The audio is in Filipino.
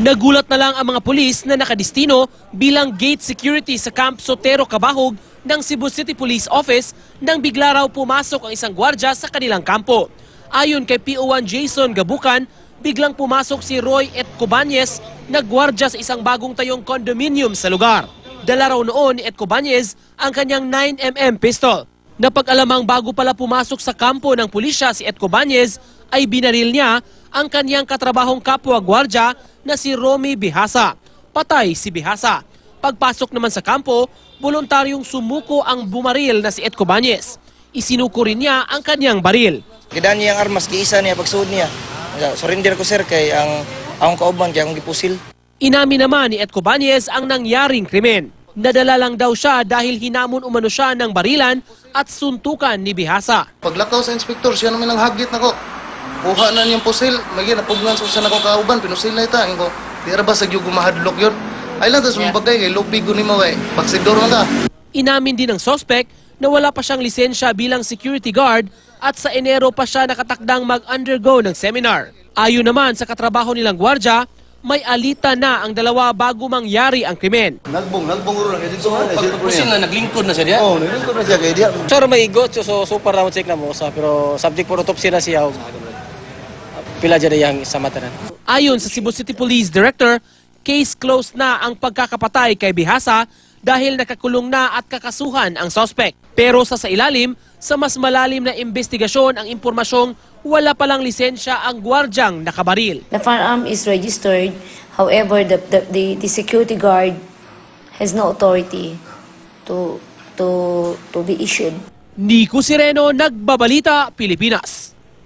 Nagulat na lang ang mga pulis na nakadistino bilang gate security sa Camp Sotero, Cabahog ng Cebu City Police Office nang bigla raw pumasok ang isang gwardya sa kanilang kampo. Ayon kay PO1 Jason Gabukan, biglang pumasok si Roy Etcobanez na gwardya sa isang bagong tayong condominium sa lugar. Dala raw noon ni Etcobanez ang kanyang 9mm pistol. Napag-alamang bago pala pumasok sa kampo ng pulisya si Etcobanez ay binaril niya ang kanyang katrabahong kapwa gwardya na si Romy Bihasa. Patay si Bihasa. Pagpasok naman sa kampo, voluntaryong sumuko ang bumaril na si Etcobanez. Isinuko rin niya ang kanyang baril. Gidaan niya ang armas, giisa niya pagsuod niya. Surrender ko sir kay ang akong kauban kay akong gipusil. Inamin naman ni Etcobanez ang nangyaring krimen. Nadala lang daw siya dahil hinamon umano siya ng barilan at suntukan ni Bihasa. Paglakaw sa inspektor, siya naman ang hagit nako. Kuha na niyang pusil, may napugnan sa nako kauban, pinusil na ita. Ingo, di ba sa gyud gumahadlok yun? Ay lang tas bagay kay lupigo ni maway. Baksidor man ka. Inamin din ng suspect na wala pa siyang lisensya bilang security guard at sa Enero pa siya nakatakdang mag-undergo ng seminar. Ayon naman sa katrabaho nilang gwardya, may alita na ang dalawa bago mangyari ang krimen. Nagbong uro lang. Pagpusil na, naglingkod na siya diya? Oo, naglingkod na siya kay diya. Sir, may igot, so super na mo check na mo. Pero subject for autopsy na siya. Pila dyan na yung sa matanan. Ayon sa Cebu City Police Director, case closed na ang pagkakapatay kay Bihasa dahil nakakulong na at kakasuhan ang suspect. Pero sa ilalim, sa mas malalim na investigasyon ang impormasyong wala palang lisensya ang gwardyang nakabaril. The firearm is registered, however, the security guard has no authority to be issued. Nico Sireno, Nagbabalita, Pilipinas.